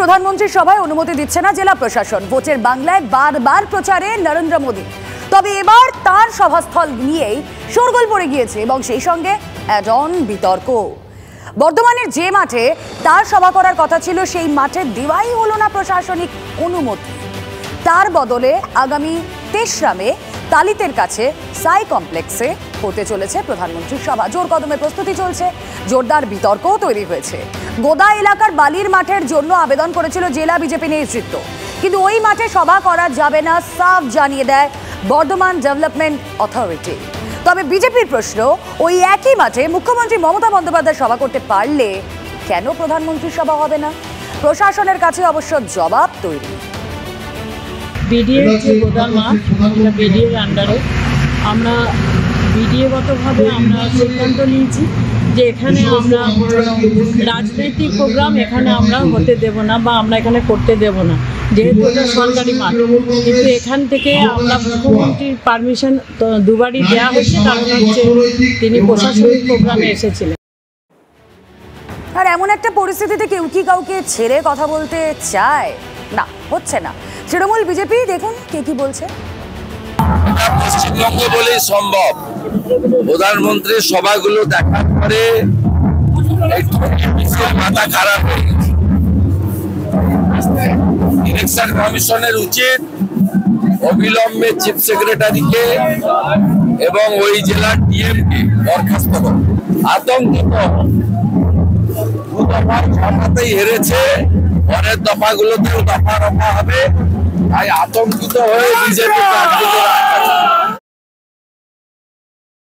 প্রধানমন্ত্রীর সভায় অনুমতি দিচ্ছে না জেলা প্রশাসন। ভোটের বাংলায় বারবার প্রচারে নরেন্দ্র মোদী। তবে এবার তার সভাস্থল নিয়েই শোরগোল পড়ে গিয়েছে এবং সেই সঙ্গে অ্যাড অন বিতর্ক। বর্ধমানের যে মাঠে তার সভা করার কথা ছিল সেই মাঠে দেওয়াই হলো না প্রশাসনিক অনুমতি। তার বদলে আগামী 23 মে তালিতের কাছে সাই কমপ্লেক্সে হতে চলেছে প্রধানমন্ত্রীর সভা। জোর কদমে প্রস্তুতি চলছে, জোরদার বিতর্কও তৈরি হয়েছে। গোদা এলাকার বালির মাঠের জন্য আবেদন করেছিল জেলা বিজেপি নেতৃত্ব, কিন্তু ওই মাঠে সভা করা যাবে না সাফ জানিয়ে দেয় বর্ধমান ডেভেলপমেন্ট অথরিটি। তবে বিজেপির প্রশ্ন, ওই একই মাঠে মুখ্যমন্ত্রী মমতা বন্দ্যোপাধ্যায় সভা করতে পারলে কেন প্রধানমন্ত্রীর সভা হবে না? প্রশাসনের কাছে অবশ্য জবাব তৈরি। বিডিএর যে গোদার মাঠ, এটা বিডিএর আন্ডারে। আমরা বিডিএগতভাবে আমরা সিদ্ধান্ত নিয়েছি যে এখানে আমরা রাজনৈতিক প্রোগ্রাম এখানে আমরা হতে দেব না বা আমরা এখানে করতে দেব না, যেহেতু এটা সরকারি মাঠ। কিন্তু এখান থেকে আমরা মুখ্যমন্ত্রীর পারমিশন দুবারই দেওয়া হয়েছে, কারণ হচ্ছে তিনি প্রশাসনিক প্রোগ্রামে এসেছিলেন। আর এমন একটা পরিস্থিতিতে কেউ কি কাউকে ছেড়ে কথা বলতে চায়? না, হচ্ছে না। তৃণমূল বিজেপি দেখুন কে কি বলছে। পশ্চিমবঙ্গ বলেই সম্ভব। প্রধানমন্ত্রীর সভাগুলো দেখার পরে মাথা খারাপ হয়ে গেছে। ইলেকশন কমিশনের উচিত অবিলম্বে চিফ সেক্রেটারিকে এবং ওই জেলার ডিএমকে বরখাস্ত করে। আতঙ্কিত, দু দফার সভাতেই হেরেছে, পরের দফাগুলোতেও দফা রফা হবে, তাই আতঙ্কিত হয়ে বিজেপি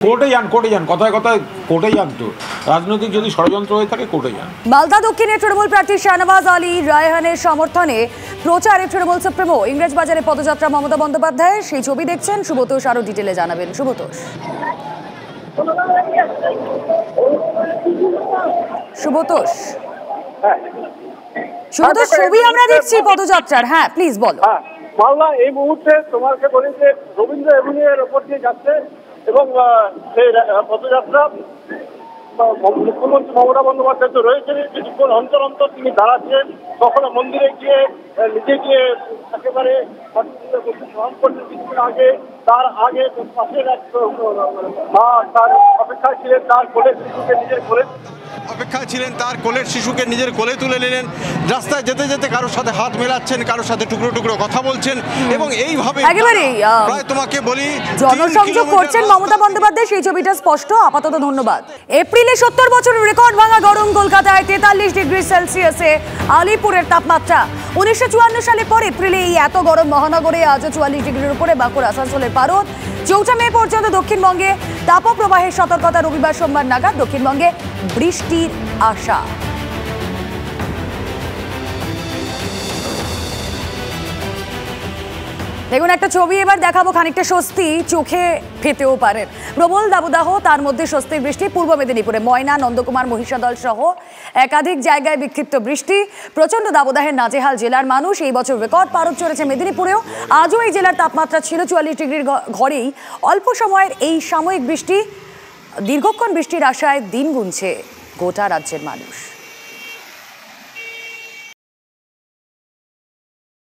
কোর্টে যান, কথায় কথায় কোর্টে যান। তো রাজনৈতিক যদি ষড়যন্ত্র হয়ে থাকে কোর্টে যান। মালদা দক্ষিণের তৃণমূল প্রার্থী শাহনওয়াজ আলী রায়হানের সমর্থনে প্রচারে তৃণমূল সুপ্রিমো ইংরেজবাজারে পদযাত্রা মমতা বন্দ্যোপাধ্যায়ের, সেই ছবি দেখছেন। সুব্রতোষ আরো ডিটেলে জানাবেন। সুব্রতোষ, ছবি আমরা দেখছি পদযাত্রার। হ্যাঁ, প্লিজ বলো। মালদা এই মুহূর্তে তোমাকে বলি যে রবীন্দ্র এভিনিউয়ের ওপর দিয়ে যাচ্ছে এবং সেই পদযাত্রা মুখ্যমন্ত্রী মমতা বন্দ্যোপাধ্যায় তো রয়েছেন, কিছুক্ষণ অন্তর অন্তর তিনি দাঁড়াচ্ছেন, কখনো মন্দিরে গিয়ে নিজে গিয়ে একেবারে গ্রহণ করছেন। কিছুক্ষণ আগে তার আগে পাশের এক মা তার অপেক্ষায় ছিলেন, তার কোলের শিশুকে নিজের কোলে তুলে নিলেন। রাস্তায় যেতে যেতে কারোর সাথে হাত মেলাচ্ছেন, কারোর সাথে টুকরো টুকরো কথা বলছেন এবং এইভাবে প্রায় তোমাকে বলি জনসংযোগ করছেন মমতা বন্দ্যোপাধ্যায়, সেই ছবিটা স্পষ্ট। আপাতত ধন্যবাদ। এপ্রিলে 70 বছরের রেকর্ড ভাঙা গরম কলকাতায় 43 ডিগ্রি সেলসিয়াসে আলিপুরের তাপমাত্রা। 1954 সালের পর এপ্রিলে এই এত গরম মহানগরে আজও 44 ডিগ্রির উপরে বাঁকুড়া, আসানসোলের পারদ। 4 মে পর্যন্ত দক্ষিণবঙ্গে তাপপ্রবাহের সতর্কতা। রবিবার সোমবার নাগাদ দক্ষিণবঙ্গে বৃষ্টির আশা। দেখুন একটা ছবি এবার দেখাবো, খানিকটা স্বস্তি চোখে পেতেও পারেন। প্রবল দাবদাহ, তার মধ্যে স্বস্তির বৃষ্টি পূর্ব মেদিনীপুরে ময়না, নন্দকুমার, মহিষাদল সহ একাধিক জায়গায় বিক্ষিপ্ত বৃষ্টি। প্রচন্ড দাবদাহের নাজেহাল জেলার মানুষ। এই বছর রেকর্ড পারদ চড়েছে মেদিনীপুরেও। আজও এই জেলার তাপমাত্রা ছিল 44 ডিগ্রির ঘরেই। অল্প সময়ের এই সাময়িক বৃষ্টি, দীর্ঘক্ষণ বৃষ্টির আশায় দিন গুনছে গোটা রাজ্যের মানুষ।